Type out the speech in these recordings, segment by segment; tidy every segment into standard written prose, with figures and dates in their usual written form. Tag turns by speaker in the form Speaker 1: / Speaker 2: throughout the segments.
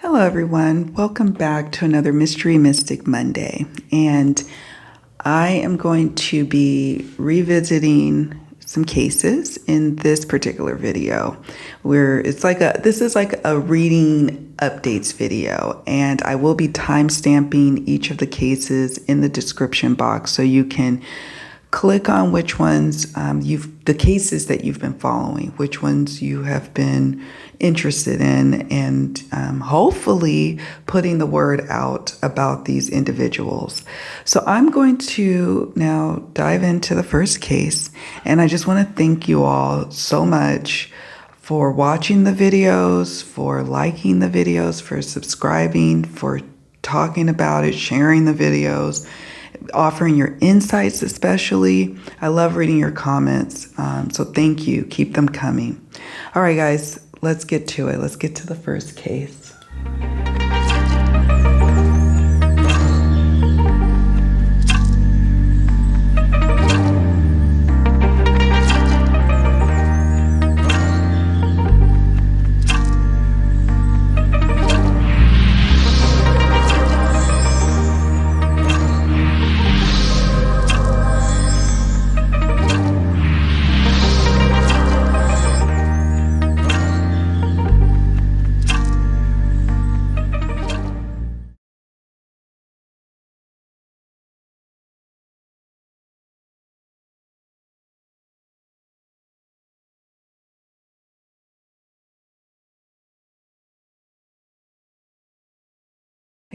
Speaker 1: Hello, everyone. Welcome back to another Mystery Mystic Monday. And I am going to be revisiting some cases in this particular video where this is like a reading updates video, and I will be timestamping each of the cases in the description box so you can click on which ones the cases that you've been following, which ones you have been interested in, and hopefully putting the word out about these individuals. So I'm going to now dive into the first case, and I just want to thank you all so much for watching the videos, for liking the videos, for subscribing, for talking about it, sharing the videos, offering your insights especially. I love reading your comments, so thank you. Keep them coming. All right, guys, let's get to it. Let's get to the first case.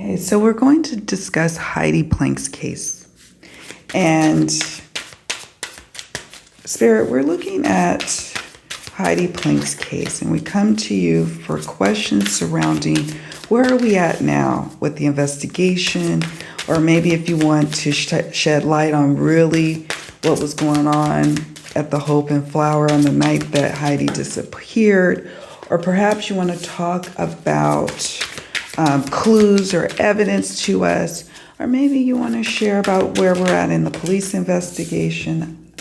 Speaker 1: Okay, so we're going to discuss Heidi Planck's case. And Spirit, we're looking at Heidi Planck's case, and we come to you for questions surrounding where are we at now with the investigation, or maybe if you want to shed light on really what was going on at the Hope and Flower on the night that Heidi disappeared, or perhaps you want to talk about clues or evidence to us, or maybe you want to share about where we're at in the police investigation.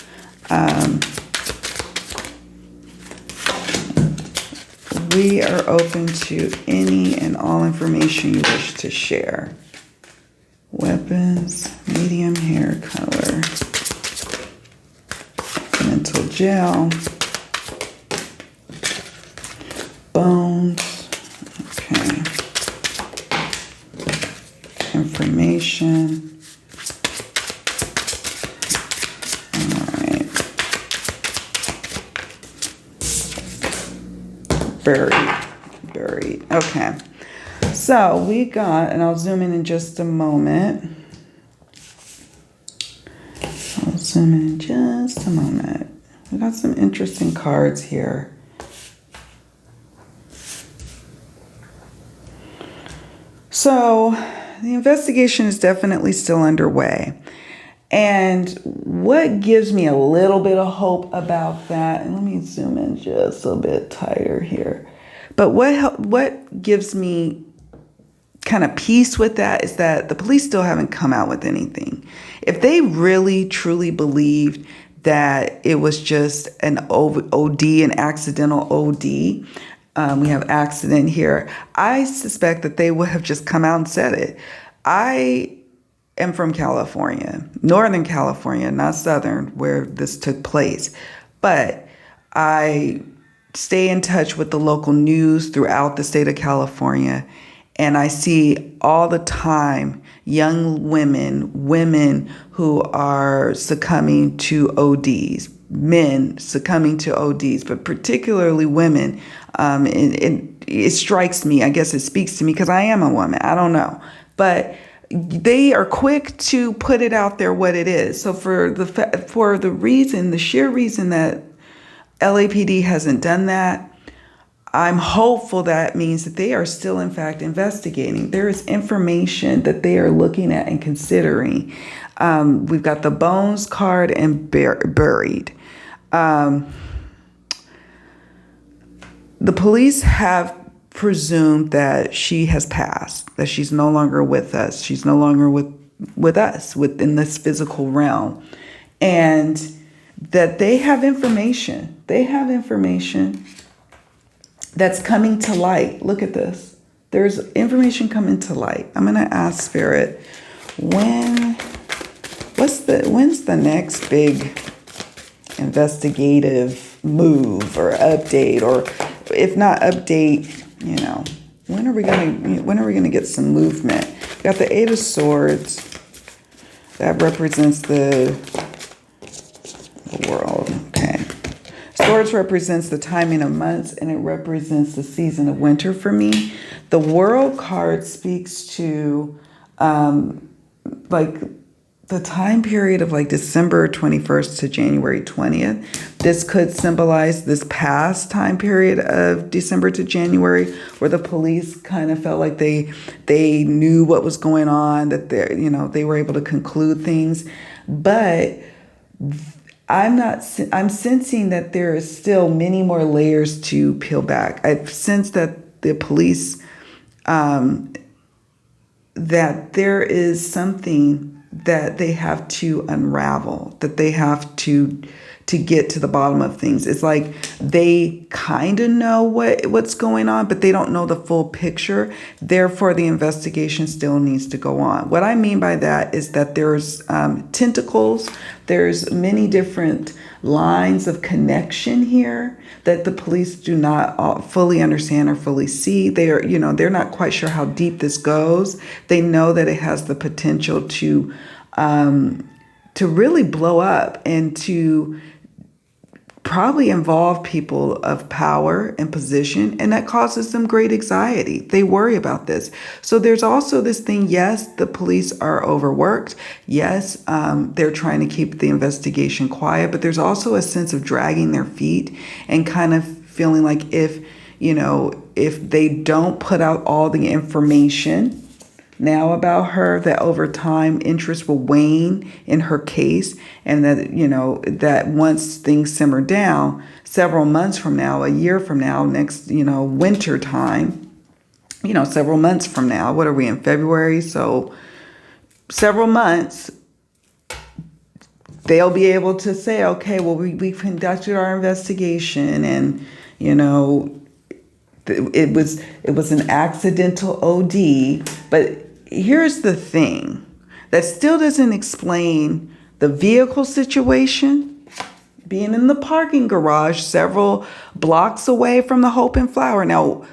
Speaker 1: We are open to any and all information you wish to share. Weapons, medium hair color, mental jail, bones, okay. Information. All right. Buried. Okay. So we got, and I'll zoom in just a moment. We got some interesting cards here. So the investigation is definitely still underway. And what gives me a little bit of hope about that, and let me zoom in just a bit tighter here. But what gives me kind of peace with that is that the police still haven't come out with anything. If they really truly believed that it was just an OD, an accidental OD, we have accident here, I suspect that they would have just come out and said it. I am from California, Northern California, not Southern, where this took place. But I stay in touch with the local news throughout the state of California, and I see all the time young women who are succumbing to ODs, men succumbing to ODs, but particularly women. It strikes me, I guess it speaks to me because I am a woman, I don't know. But they are quick to put it out there what it is. So for the sheer reason that LAPD hasn't done that, I'm hopeful that means that they are still, in fact, investigating. There is information that they are looking at and considering. We've got the bones card and buried. The police have presumed that she has passed, that she's no longer with us. She's no longer with us within this physical realm. And that they have information. They have information that's coming to light. Look at this. There's information coming to light. I'm going to ask Spirit, when's the next big investigative move or update, or if not update, when are we gonna get some movement? We got the Eight of Swords. That represents the world. Okay. Swords represents the timing of months, and it represents the season of winter for me. The World card speaks to the time period of December 21st to January 20th. This could symbolize this past time period of December to January, where the police kind of felt like they knew what was going on, that they were able to conclude things. But I'm sensing that there is still many more layers to peel back. I sense that the police, that there is something that they have to unravel, that they have to get to the bottom of things. It's like they kind of know what's going on, but they don't know the full picture. Therefore, the investigation still needs to go on. What I mean by that is that there's tentacles, there's many different lines of connection here that the police do not fully understand or fully see. They're not quite sure how deep this goes. They know that it has the potential to really blow up and to probably involve people of power and position, and that causes them great anxiety. They worry about this. So there's also this thing, yes, the police are overworked. Yes, they're trying to keep the investigation quiet, but there's also a sense of dragging their feet and kind of feeling like if they don't put out all the information now about her, that over time interest will wane in her case, and that that once things simmer down, several months from now, a year from now, next winter time, several months from now, what are we in February? So several months, they'll be able to say, okay, well, we conducted our investigation, and it was an accidental OD. But here's the thing that still doesn't explain the vehicle situation, being in the parking garage several blocks away from the Hope and Flower. Now,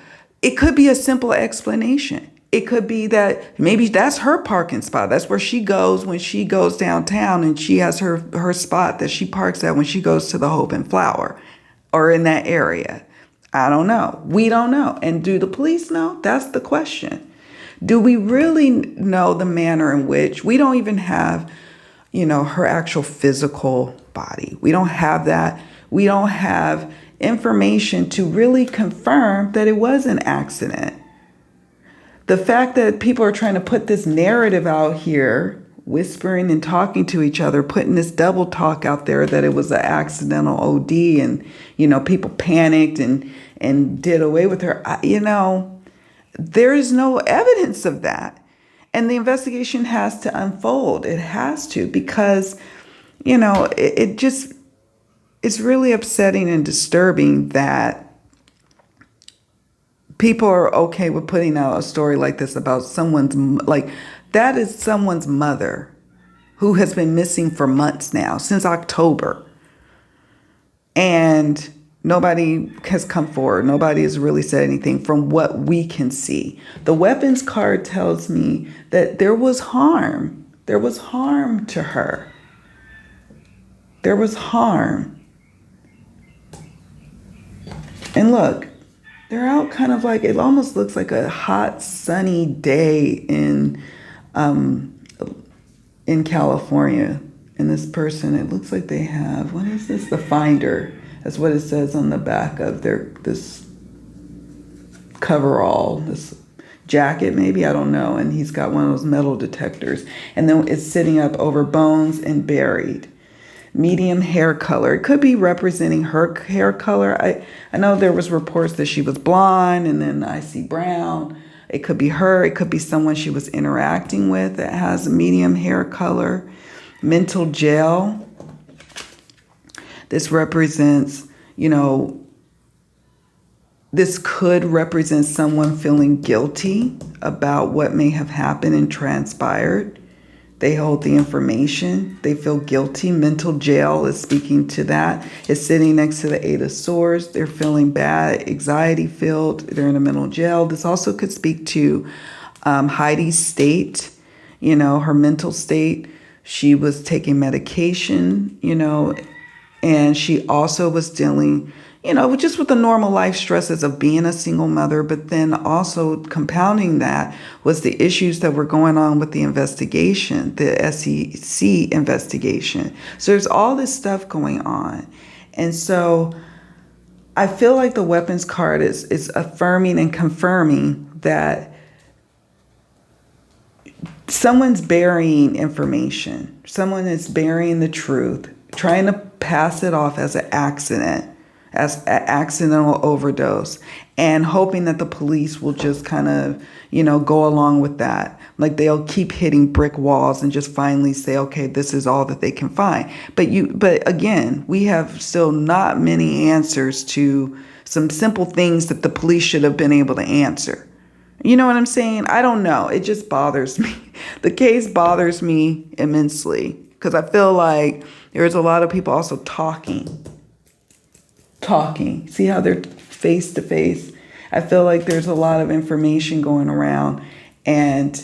Speaker 1: it could be a simple explanation. It could be that maybe that's her parking spot. That's where she goes when she goes downtown, and she has her spot that she parks at when she goes to the Hope and Flower or in that area. I don't know. We don't know. And do the police know? That's the question. Do we really know the manner in which we don't even have, her actual physical body? We don't have that. We don't have information to really confirm that it was an accident. The fact that people are trying to put this narrative out here, whispering and talking to each other, putting this double talk out there that it was an accidental OD, and, people panicked and did away with her. There is no evidence of that. And the investigation has to unfold. It has to, because, it's really upsetting and disturbing that people are okay with putting out a story like this about that is someone's mother who has been missing for months now, since October. And nobody has come forward. Nobody has really said anything from what we can see. The weapons card tells me that there was harm. There was harm to her. There was harm. And look, they're out kind of it almost looks like a hot, sunny day in California. And this person, it looks like they have, what is this? The Finder. That's what it says on the back of this coverall, this jacket maybe, I don't know. And he's got one of those metal detectors. And then it's sitting up over bones and buried. Medium hair color. It could be representing her hair color. I know there was reports that she was blonde, and then I see brown. It could be her. It could be someone she was interacting with that has a medium hair color. Mental gel. This represents, this could represent someone feeling guilty about what may have happened and transpired. They hold the information. They feel guilty. Mental jail is speaking to that. It's sitting next to the Eight of Swords. They're feeling bad, anxiety filled. They're in a mental jail. This also could speak to Heidi's state, her mental state. She was taking medication, and she also was dealing, just with the normal life stresses of being a single mother, but then also compounding that was the issues that were going on with the investigation, the SEC investigation. So there's all this stuff going on. And so I feel like the weapons card is affirming and confirming that someone's burying information. Someone is burying the truth, trying to pass it off as an accident, as an accidental overdose, and hoping that the police will just kind of, go along with that. Like they'll keep hitting brick walls and just finally say, okay, this is all that they can find. But again, we have still not many answers to some simple things that the police should have been able to answer. You know what I'm saying? I don't know. It just bothers me. The case bothers me immensely because I feel like there's a lot of people also talking. See how they're face to face? I feel like there's a lot of information going around and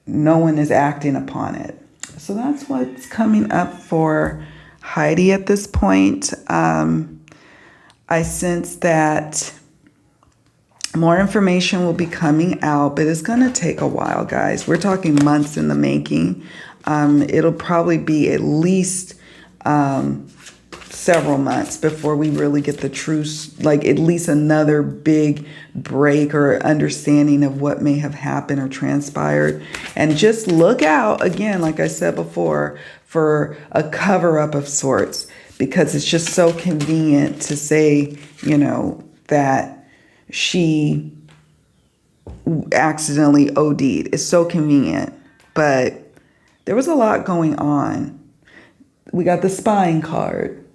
Speaker 1: no one is acting upon it. So that's what's coming up for Heidi at this point. I sense that more information will be coming out, but it's going to take a while, guys. We're talking months in the making. It'll probably be at least several months before we really get the truth, like at least another big break or understanding of what may have happened or transpired. And just look out, again, like I said before, for a cover-up of sorts, because it's just so convenient to say, that she accidentally OD'd. It's so convenient, but there was a lot going on. We got the spying card.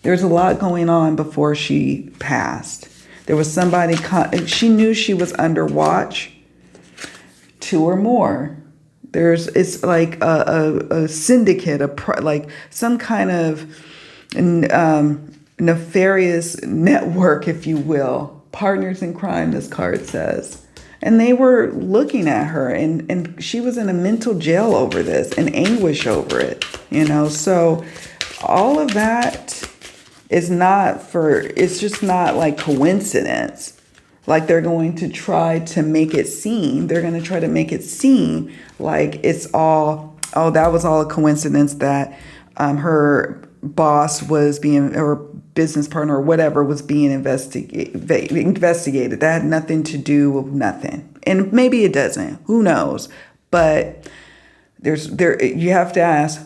Speaker 1: There's a lot going on before she passed. There was somebody, she knew she was under watch, 2 or more. It's like a syndicate, like some kind of nefarious network, if you will. Partners in crime, this card says. And they were looking at her, and she was in a mental jail over this and anguish over it, So all of that is it's just not like coincidence. Like they're going to try to make it seem, like it's all, that was all a coincidence that her boss was being, or business partner or whatever was being investigated. That had nothing to do with nothing. And maybe it doesn't. Who knows? But you have to ask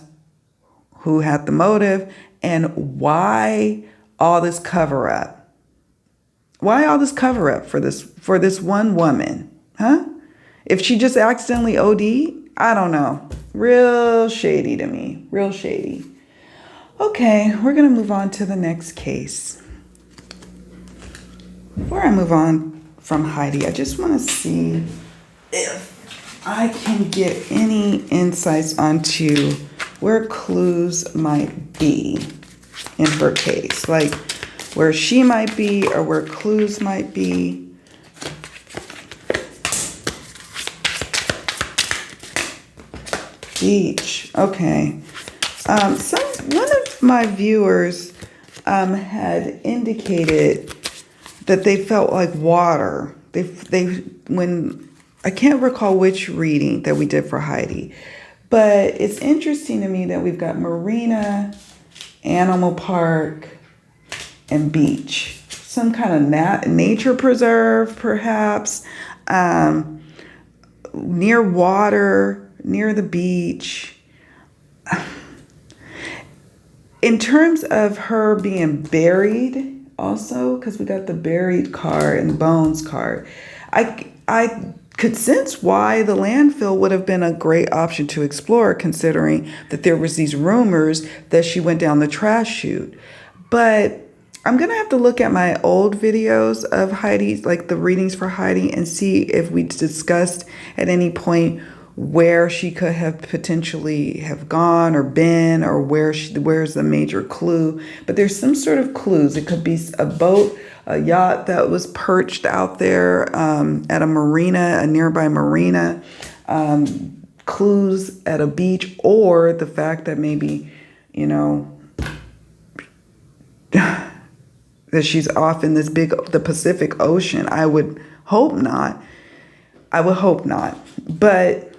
Speaker 1: who had the motive and why all this cover up. Why all this cover up for this one woman? Huh? If she just accidentally OD'd, I don't know. Real shady to me. Real shady. Okay, we're going to move on to the next case. Before I move on from Heidi, I just want to see if I can get any insights onto where clues might be in her case. Like where she might be or where clues might be. Beach. Okay. One of my viewers had indicated that they felt like water. When I can't recall which reading that we did for Heidi, but it's interesting to me that we've got marina, animal park, and beach. Some kind of nature preserve, perhaps, near water, near the beach. In terms of her being buried also, because we got the buried card and bones card, I could sense why the landfill would have been a great option to explore, considering that there was these rumors that she went down the trash chute. But I'm going to have to look at my old videos of Heidi, like the readings for Heidi, and see if we discussed at any point where she could have potentially have gone or been, or where's the major clue. But there's some sort of clues. It could be a boat, a yacht that was perched out there at a marina, a nearby marina, clues at a beach, or the fact that maybe, that she's off in the Pacific Ocean. I would hope not. But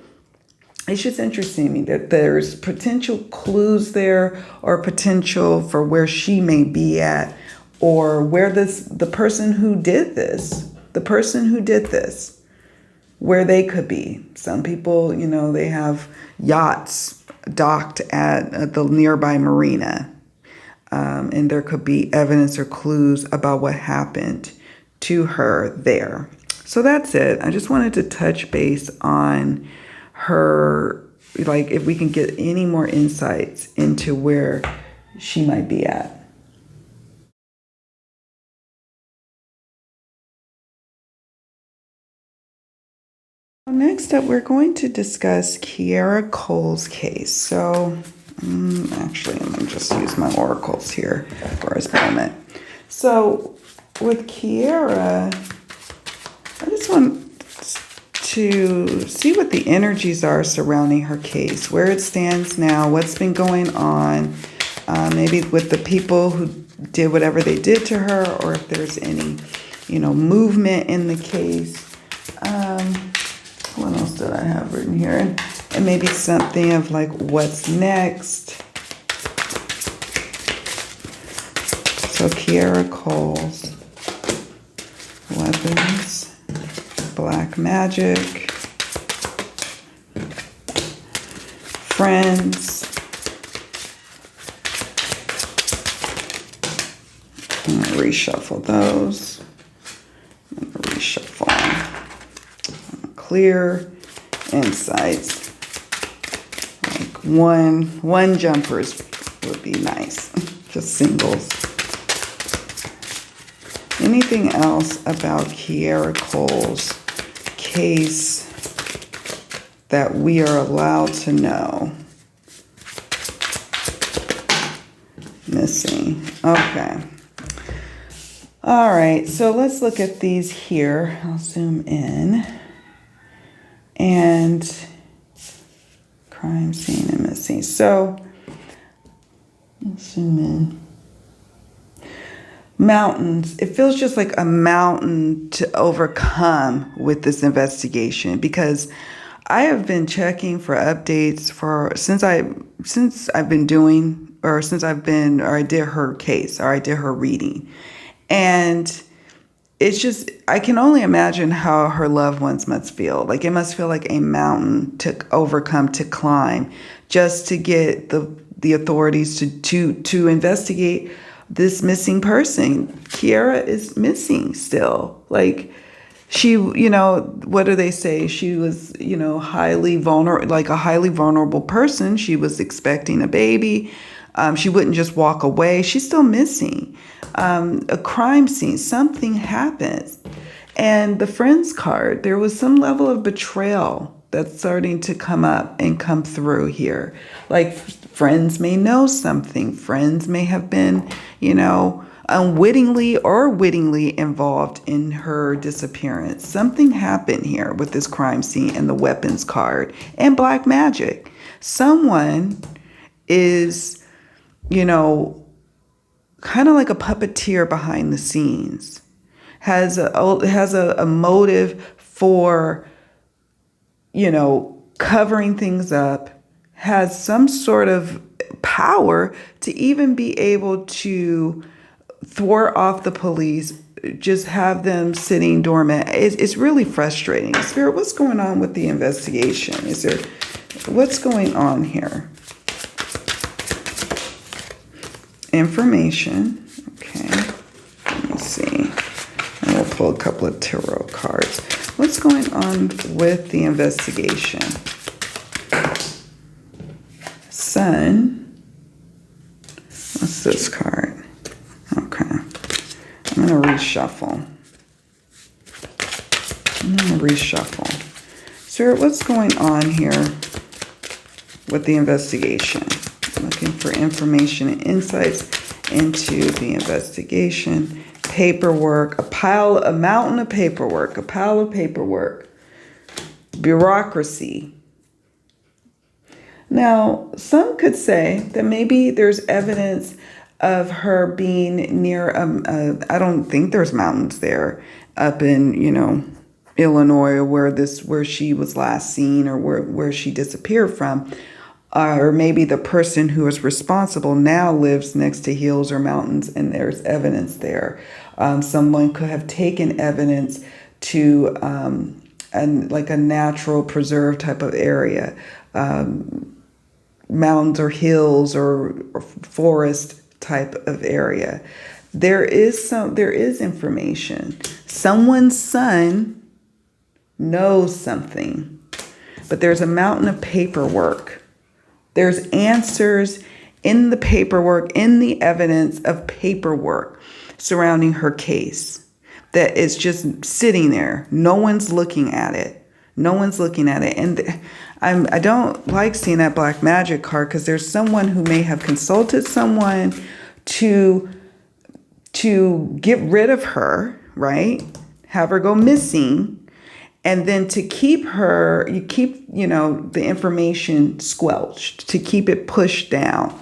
Speaker 1: it's just interesting to me that there's potential clues there, or potential for where she may be at, or where the person who did this, where they could be. Some people, they have yachts docked at the nearby marina. And there could be evidence or clues about what happened to her there. So that's it. I just wanted to touch base on her, like if we can get any more insights into where she might be at. Next up, we're going to discuss Kierra Coles' case. So actually, I'm going to just use my oracles here for a moment. So with Kierra, I just want to see what the energies are surrounding her case, where it stands now, what's been going on, maybe with the people who did whatever they did to her, or if there's any, movement in the case. What else did I have written here? And maybe something of like what's next. So Kierra Coles, weapons, black magic, friends. I'm gonna reshuffle those. Clear insights. Like one jumpers would be nice. Just singles. Anything else about Kierra Coles' case that we are allowed to know? Missing. Okay. All right, so let's look at these here. I'll zoom in. And crime scene and missing. So let's zoom in. Mountains. It feels just like a mountain to overcome with this investigation, because I have been checking for updates since I did her case, or I did her reading. And it's just, I can only imagine how her loved ones must feel. Like it must feel like a mountain to overcome, to climb, just to get the authorities to investigate this missing person. Kierra is missing still. Like she, what do they say? She was, highly vulnerable, like a highly vulnerable person. She was expecting a baby. She wouldn't just walk away. She's still missing. A crime scene, something happens. And the friends card, there was some level of betrayal that's starting to come up and come through here. Like friends may know something. Friends may have been, unwittingly or wittingly involved in her disappearance. Something happened here with this crime scene and the weapons card and black magic. Someone is, kind of like a puppeteer behind the scenes, has a motive for, covering things up, has some sort of power to even be able to thwart off the police, just have them sitting dormant. It's really frustrating. Spirit, what's going on with the investigation? What's going on here? Information. Okay. Let me see. And we'll pull a couple of tarot cards. What's going on with the investigation? Sun. What's this card? Okay. I'm going to reshuffle. Spirit, what's going on here with the investigation? Looking for information and insights into the investigation. Paperwork, a mountain of paperwork, a pile of paperwork. Bureaucracy. Now, some could say that maybe there's evidence of her being near, I don't think there's mountains there, up in, Illinois, where she was last seen, or where she disappeared from. Or maybe the person who is responsible now lives next to hills or mountains, and there's evidence there. Someone could have taken evidence to like a natural preserve type of area, mountains or hills or forest type of area. There is information. Someone's son knows something, but there's a mountain of paperwork. There's answers in the paperwork, in the evidence of paperwork surrounding her case that is just sitting there. No one's looking at it. And I don't like seeing that black magic card, because there's someone who may have consulted someone to get rid of her, right? Have her go missing. And then to keep her, the information squelched, to keep it pushed down.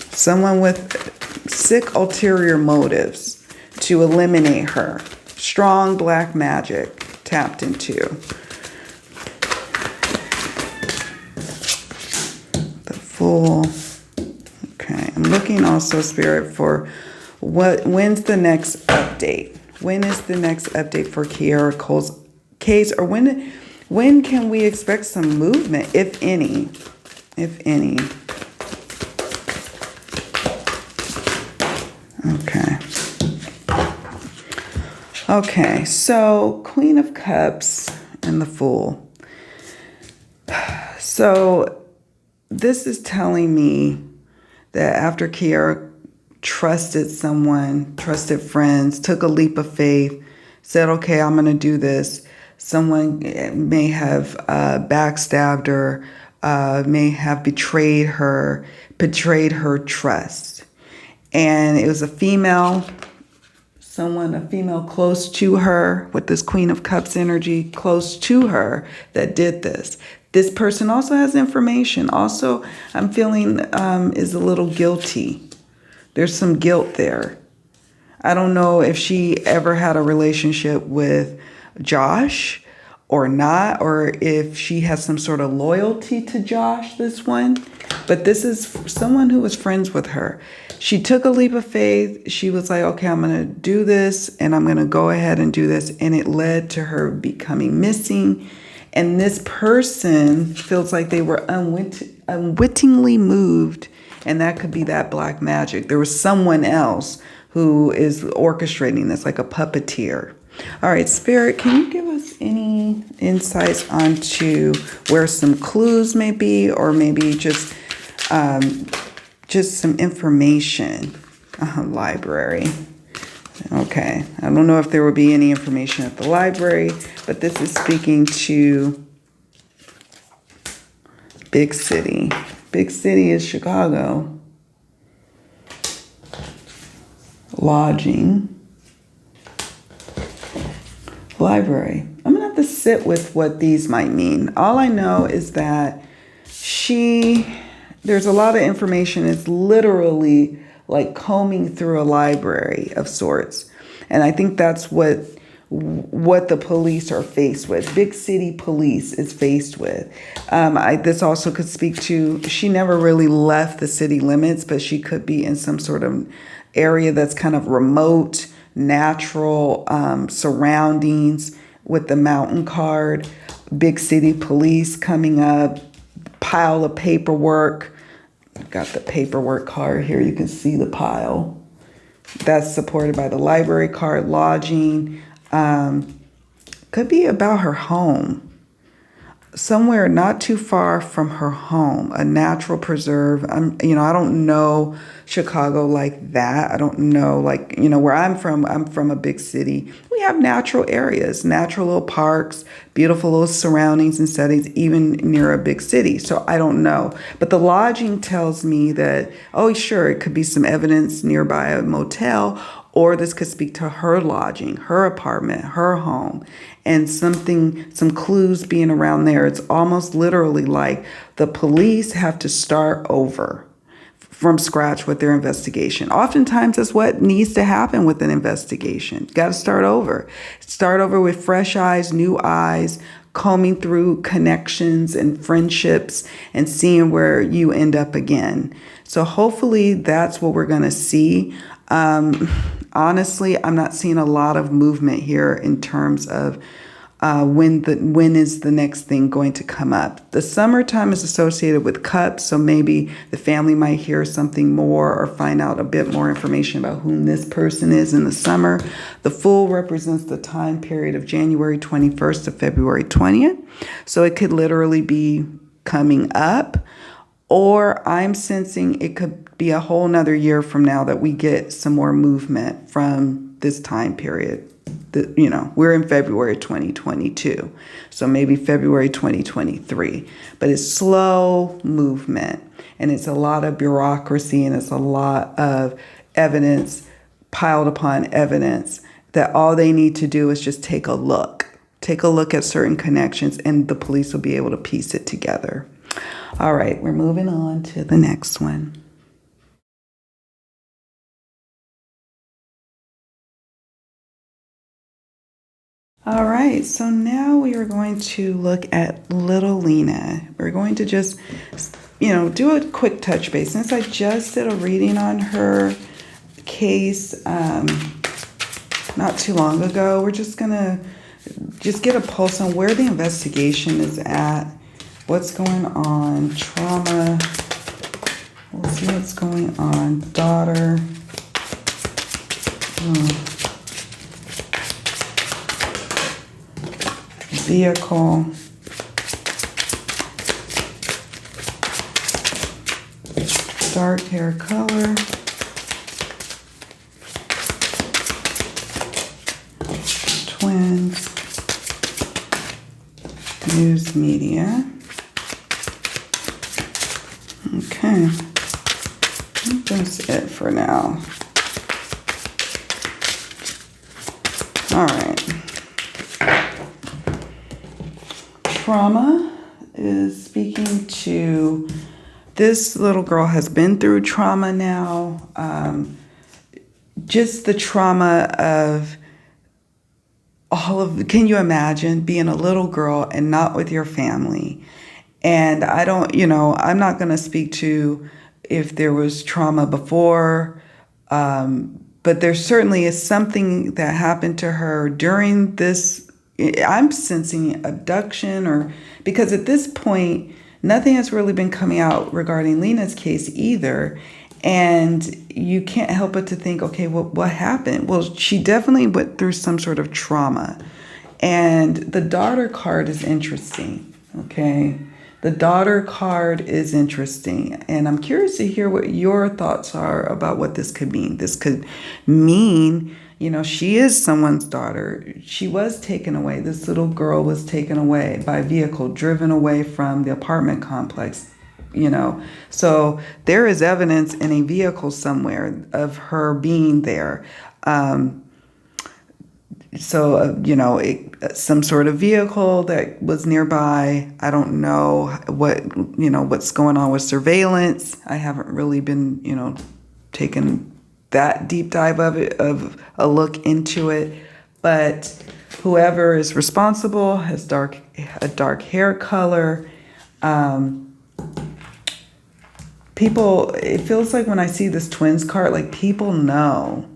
Speaker 1: Someone with sick ulterior motives to eliminate her. Strong black magic tapped into. The Fool. Okay, I'm looking also, Spirit, for when's the next update? When is the next update for Kierra Coles' case? Or when can we expect some movement, if any? If any. Okay, so Queen of Cups and the Fool. So this is telling me that after Kierra trusted someone, trusted friends, took a leap of faith, said, okay, I'm going to do this. Someone may have backstabbed her, may have betrayed her trust. And it was a female close to her, with this Queen of Cups energy close to her, that did this. This person also has information. Also, I'm feeling is a little guilty. There's some guilt there. I don't know if she ever had a relationship with Josh or not, or if she has some sort of loyalty to Josh, this one. But this is someone who was friends with her. She took a leap of faith. She was like, okay, I'm going to do this, and I'm going to go ahead and do this. And it led to her becoming missing. And this person feels like they were unwittingly moved. And that could be that black magic. There was someone else who is orchestrating this, like a puppeteer. All right, Spirit, can you give us any insights onto where some clues may be, or maybe just some information? Library. Okay, I don't know if there would be any information at the library, but this is speaking to big city. Big city is Chicago. Lodging. Library. I'm going to have to sit with what these might mean. All I know is that there's a lot of information. It's literally like combing through a library of sorts. And I think that's what the police are faced with. Big city police is faced with. This also could speak to, she never really left the city limits, but she could be in some sort of area that's kind of remote, natural surroundings, with the mountain card. Big city police coming up, pile of paperwork. I've got the paperwork card here. You can see the pile. That's supported by the library card. Lodging. Could be about her home. somewhere not too far from her home, a natural preserve. I don't know Chicago like that. I don't know, like, where I'm from a big city. We have natural areas, natural little parks, beautiful little surroundings and settings, even near a big city. So I don't know. But the lodging tells me that, oh, sure, it could be some evidence nearby a motel, or this could speak to her lodging, her apartment, her home, and some clues being around there. It's almost literally like the police have to start over from scratch with their investigation. Oftentimes, that's what needs to happen with an investigation. Got to start over. Start over with fresh eyes, combing through connections and friendships and seeing where you end up again. So hopefully that's what we're going to see. Honestly, I'm not seeing a lot of movement here in terms of when is the next thing going to come up. The summertime is associated with cups, so maybe the family might hear something more or find out a bit more information about whom this person is in the summer. The Fool represents the time period of January 21st to February 20th, so it could literally be coming up, or I'm sensing it could be a whole nother year from now that we get some more movement from this time period. We're in February 2022, so maybe February 2023. But it's slow movement, and it's a lot of bureaucracy, and it's a lot of evidence piled upon evidence that all they need to do is just take a look at certain connections, and the police will be able to piece it together. All right, we're moving on to the next one. All right, so now we are going to look at little Lina. We're going to just, do a quick touch base. Since I just did a reading on her case not too long ago, we're just going to get a pulse on where the investigation is at, what's going on, trauma. We'll see what's going on, daughter. Vehicle, dark hair color, twins, news media. Okay, that's it for now. All right. Trauma is speaking to this little girl has been through trauma now. Just the trauma of can you imagine being a little girl and not with your family? And I'm not going to speak to if there was trauma before, but there certainly is something that happened to her during this. I'm sensing abduction, because at this point, nothing has really been coming out regarding Lina's case either. And you can't help but to think, okay, what happened? Well, she definitely went through some sort of trauma. And the daughter card is interesting, okay? The daughter card is interesting. And I'm curious to hear what your thoughts are about what this could mean. This could mean, she is someone's daughter. She was taken away. This little girl was taken away by a vehicle, driven away from the apartment complex, So there is evidence in a vehicle somewhere of her being there. Some sort of vehicle that was nearby. I don't know what's going on with surveillance. I haven't really been, taking that deep dive of a look into it. But whoever is responsible has a dark hair color. People, it feels like when I see this twins card, like people know.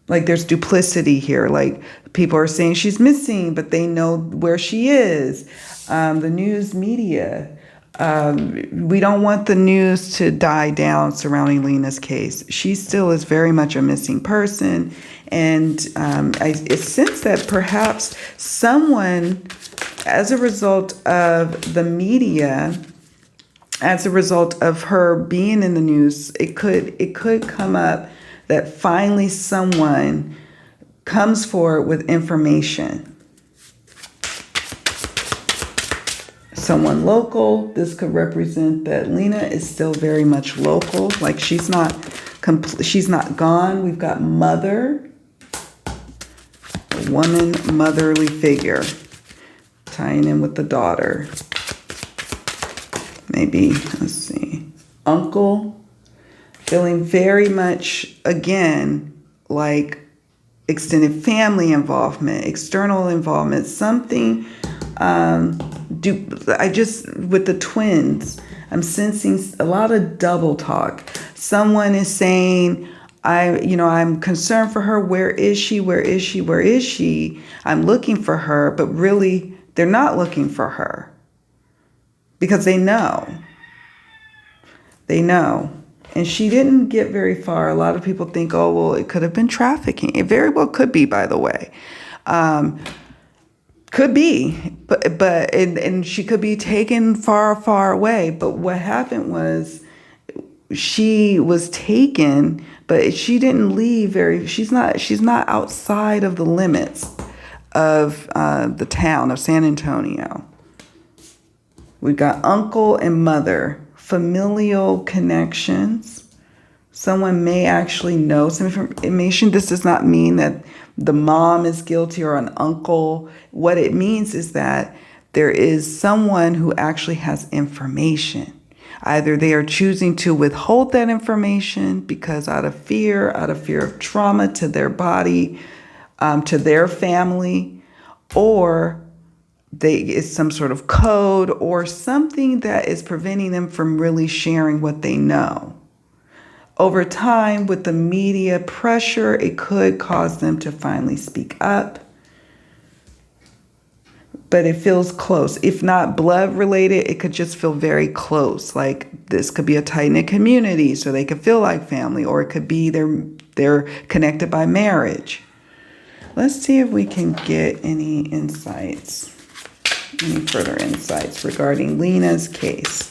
Speaker 1: Like there's duplicity here. Like people are saying she's missing, but they know where she is. The news media. We don't want the news to die down surrounding Lina's case. She still is very much a missing person. And I sense that perhaps someone as a result of the media, as a result of her being in the news, it could come up that finally someone comes forward with information. Someone local. This could represent that Lina is still very much local. Like she's not gone. We've got mother, a woman, motherly figure, tying in with the daughter. Maybe, let's see, uncle, feeling very much, again, like extended family involvement, external involvement, something, with the twins, I'm sensing a lot of double talk. Someone is saying, I'm concerned for her. Where is she? Where is she? Where is she? I'm looking for her, but really they're not looking for her. Because they know. They know. And she didn't get very far. A lot of people think, oh, well, it could have been trafficking. It very well could be, by the way. Could be. And she could be taken far, far away. But what happened was she was taken, but she didn't leave she's not outside of the limits of the town of San Antonio. We've got uncle and mother, familial connections. Someone may actually know some information. This does not mean that the mom is guilty or an uncle. What it means is that there is someone who actually has information. Either they are choosing to withhold that information because out of fear of trauma to their body, to their family, or it's some sort of code or something that is preventing them from really sharing what they know. Over time, with the media pressure, it could cause them to finally speak up. But it feels close. If not blood related, it could just feel very close. Like this could be a tight-knit community, so they could feel like family, or it could be they're connected by marriage. Let's see if we can get any further insights regarding Lina's case.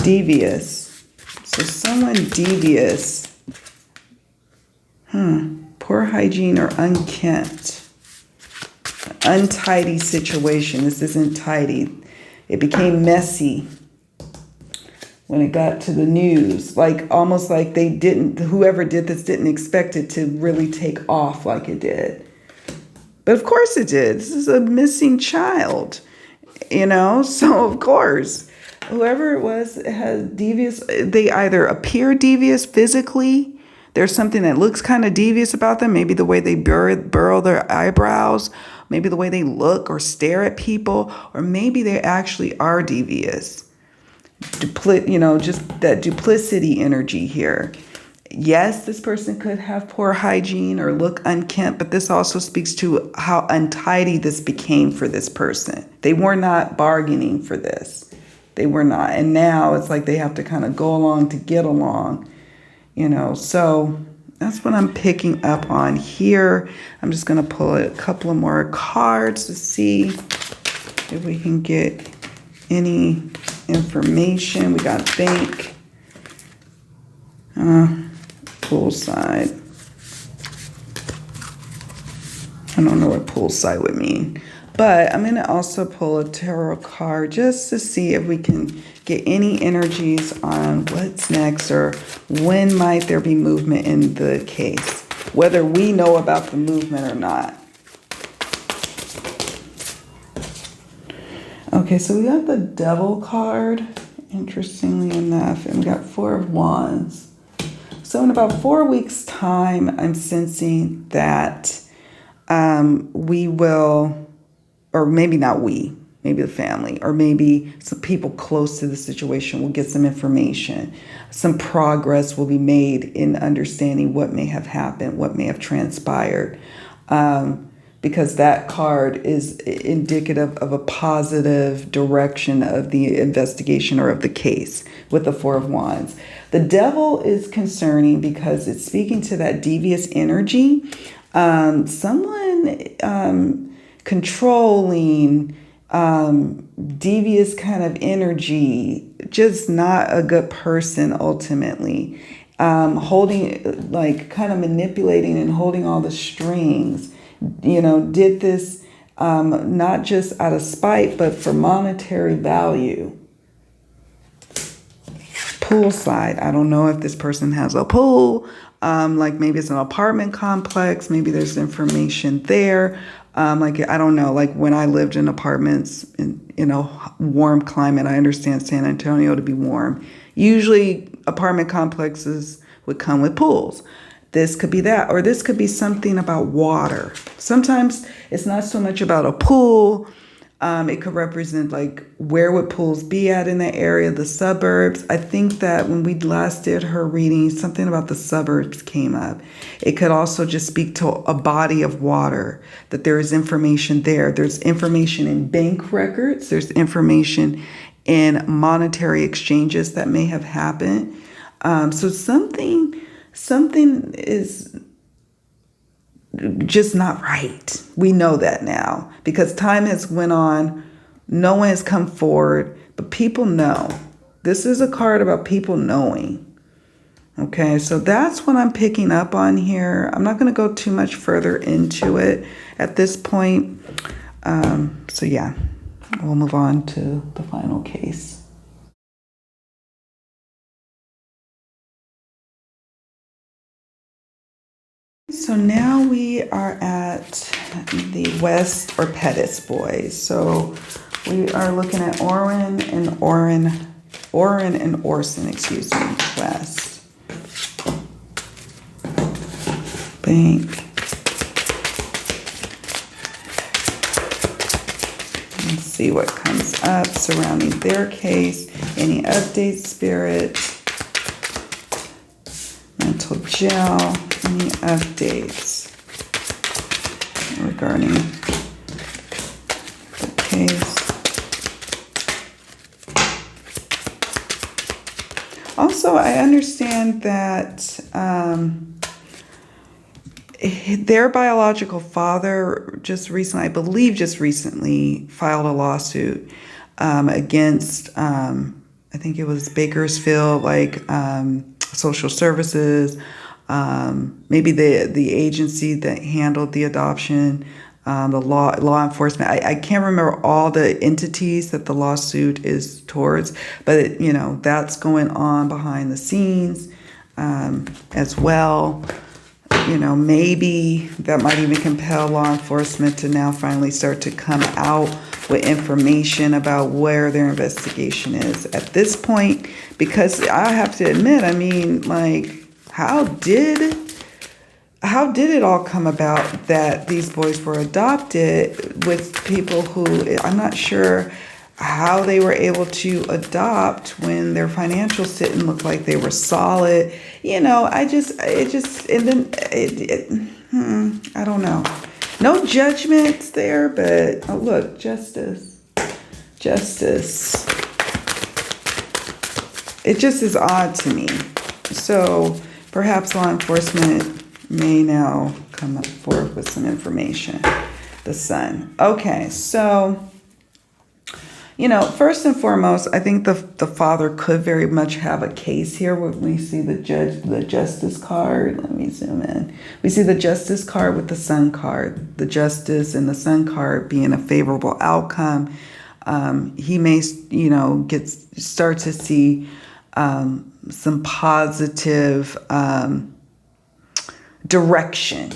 Speaker 1: Devious. So someone devious. Poor hygiene or unkempt. Untidy situation. This isn't tidy. It became messy when it got to the news. Like almost like whoever did this didn't expect it to really take off like it did. But of course it did. This is a missing child, so of course, whoever it was has devious, they either appear devious physically. There's something that looks kind of devious about them. Maybe the way they burrow their eyebrows, maybe the way they look or stare at people, or maybe they actually are devious. Just that duplicity energy here. Yes, this person could have poor hygiene or look unkempt, but this also speaks to how untidy this became for this person. They were not bargaining for this. They were not. And now it's like they have to kind of go along to get along, So that's what I'm picking up on here. I'm just going to pull a couple of more cards to see if we can get any information. We got bank. Poolside. I don't know what poolside would mean. But I'm going to also pull a tarot card just to see if we can get any energies on what's next or when might there be movement in the case, whether we know about the movement or not. Okay, so we got the Devil card, interestingly enough, and we got Four of Wands. So in about 4 weeks' time, I'm sensing that we will, or maybe not we, maybe the family, or maybe some people close to the situation will get some information. Some progress will be made in understanding what may have happened, what may have transpired. Because that card is indicative of a positive direction of the investigation or of the case with the Four of Wands. The Devil is concerning because it's speaking to that devious energy. Someone controlling, devious kind of energy, just not a good person ultimately. Holding, like kind of manipulating and holding all the strings, did this not just out of spite, but for monetary value. Poolside. I don't know if this person has a pool, like maybe it's an apartment complex, maybe there's information there. Like, I don't know, like when I lived in apartments in, warm climate, I understand San Antonio to be warm. Usually apartment complexes would come with pools. This could be that, or this could be something about water. Sometimes it's not so much about a pool. It could represent like where would pools be at in the area, the suburbs. I think that when we last did her reading, something about the suburbs came up. It could also just speak to a body of water, that there is information there. There's information in bank records. There's information in monetary exchanges that may have happened. So something is just not right. We know that now because time has went on. No one has come forward, but people know. This is a card about people knowing. Okay, so that's what I'm picking up on here. I'm not going to go too much further into it at this point. So yeah, we'll move on to the final case. So now we are at the West or Pettis boys. So we are looking at Orrin and Orson, West. Bank. Let's see what comes up surrounding their case. Any updates, Spirit? Mental gel. Any updates regarding the case? Also, I understand that their biological father just recently filed a lawsuit against, I think it was Bakersfield, social services, maybe the agency that handled the adoption, the law enforcement. I can't remember all the entities that the lawsuit is towards, but that's going on behind the scenes as well. Maybe that might even compel law enforcement to now finally start to come out with information about where their investigation is at this point, because I have to admit, how did it all come about that these boys were adopted with people who, I'm not sure how they were able to adopt when their financials didn't look like they were solid. I don't know. No judgments there, but look, justice. It just is odd to me. So perhaps law enforcement may now come forward with some information. The Sun. Okay, so first and foremost, I think the father could very much have a case here. When we see the justice card, let me zoom in. We see the justice card with the Sun card. The justice and the Sun card being a favorable outcome. He may, start to see some positive direction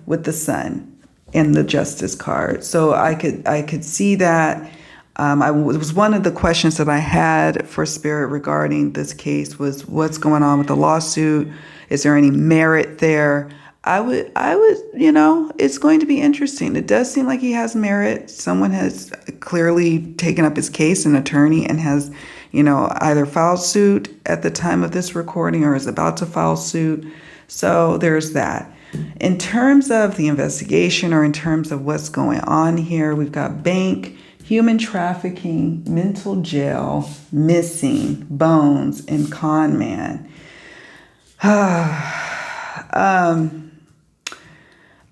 Speaker 1: with the Sun and the justice card. So I could see that. It was one of the questions that I had for Spirit regarding this case was what's going on with the lawsuit? Is there any merit there? I would, it's going to be interesting. It does seem like he has merit. Someone has clearly taken up his case, an attorney, and has, either filed suit at the time of this recording or is about to file suit. So there's that. In terms of the investigation or in terms of what's going on here, we've got bank, human trafficking, mental jail, missing, bones, and con man.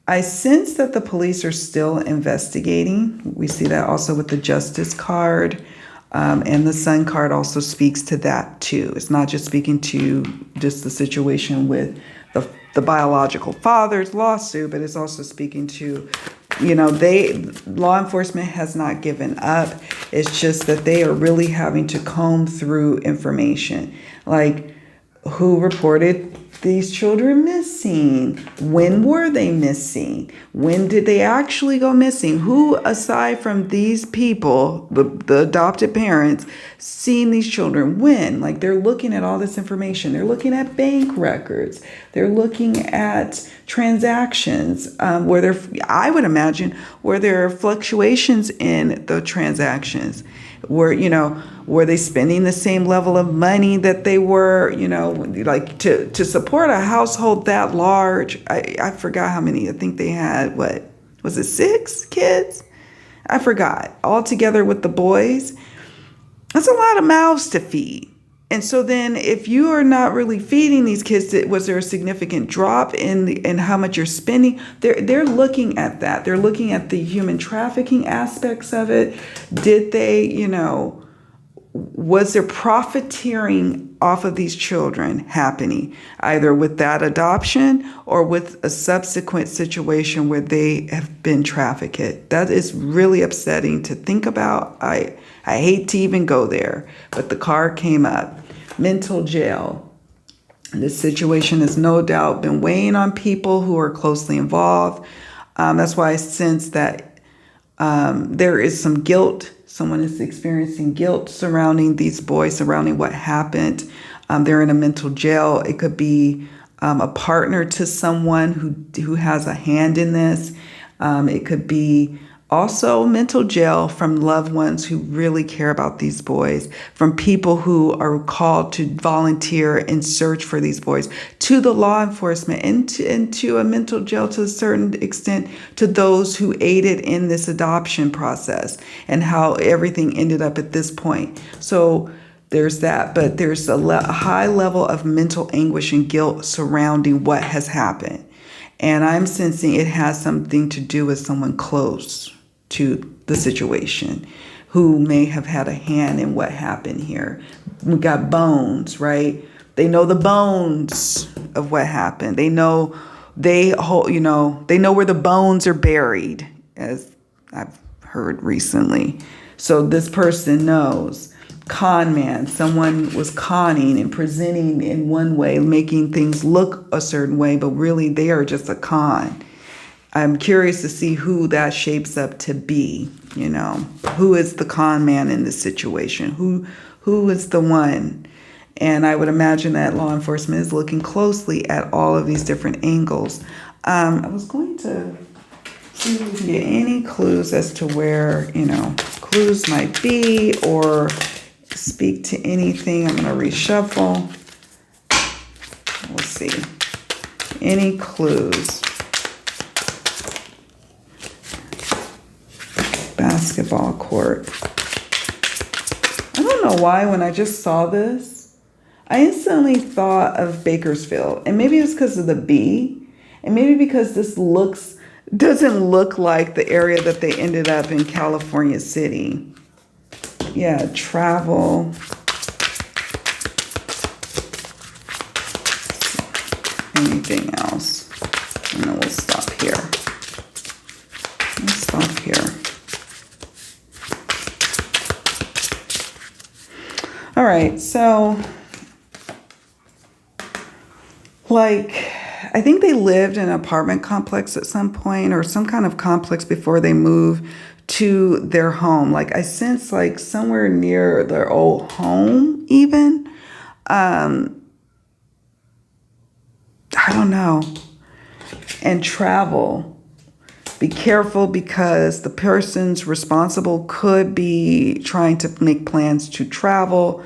Speaker 1: I sense that the police are still investigating. We see that also with the justice card. And the Sun card also speaks to that too. It's not just speaking to just the situation with the biological father's lawsuit, but it's also speaking to, law enforcement has not given up. It's just that they are really having to comb through information. Like, who reported these children missing? When were they missing? When did they actually go missing? Who, aside from these people, the adopted parents, seen these children? When? Like, they're looking at all this information. They're looking at bank records. They're looking at transactions where there, I would imagine, where there are fluctuations in the transactions. Were they spending the same level of money that they were, like to support a household that large? I forgot how many. I think they had, what, was it 6 kids? I forgot. All together with the boys. That's a lot of mouths to feed. And so then if you are not really feeding these kids, was there a significant drop in how much you're spending? They're looking at that. They're looking at the human trafficking aspects of it. Did they, was there profiteering off of these children happening, either with that adoption or with a subsequent situation where they have been trafficked? That is really upsetting to think about. I hate to even go there, but the card came up. Mental jail. This situation has no doubt been weighing on people who are closely involved. That's why I sense that there is some guilt. Someone is experiencing guilt surrounding these boys, surrounding what happened. They're in a mental jail. It could be a partner to someone who has a hand in this. It could be also mental jail from loved ones who really care about these boys, from people who are called to volunteer and search for these boys, to the law enforcement, and to a mental jail to a certain extent to those who aided in this adoption process and how everything ended up at this point. So there's that, but there's a high level of mental anguish and guilt surrounding what has happened. And I'm sensing it has something to do with someone close to the situation who may have had a hand in what happened here. We got bones, right? They know the bones of what happened. They know they know where the bones are buried, as I've heard recently. So this person knows. Con man, someone was conning and presenting in one way, making things look a certain way, but really they are just a con. I'm curious to see who that shapes up to be, who is the con man in this situation, who is the one. And I would imagine that law enforcement is looking closely at all of these different angles. I was going to see if we can get any clues as to where, clues might be or speak to anything. I'm going to reshuffle. We'll see. Any clues. Basketball court. I don't know why when I just saw this, I instantly thought of Bakersfield. And maybe it's because of the B. And maybe because this doesn't look like the area that they ended up in, California City. Yeah, travel. Anything else? And then we'll stop here. Let's stop here. All right, so I think they lived in an apartment complex at some point, or some kind of complex before they moved to their home. I sense somewhere near their old home even. I don't know. And travel. Be careful because the persons responsible could be trying to make plans to travel.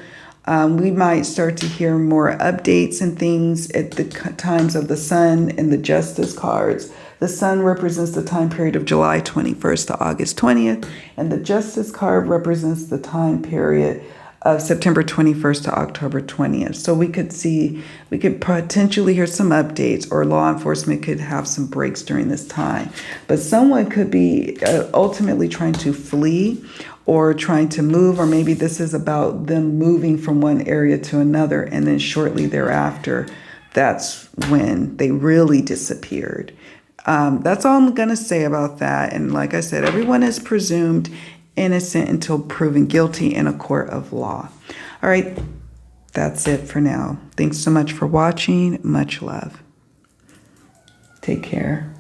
Speaker 1: We might start to hear more updates and things at the times of the Sun and the Justice cards. The Sun represents the time period of July 21st to August 20th, and the Justice card represents the time period of September 21st to October 20th. So we could potentially hear some updates, or law enforcement could have some breaks during this time. But someone could be ultimately trying to flee or trying to move, or maybe this is about them moving from one area to another, and then shortly thereafter, that's when they really disappeared. That's all I'm going to say about that. And like I said, everyone is presumed innocent until proven guilty in a court of law. All right, that's it for now. Thanks so much for watching. Much love. Take care.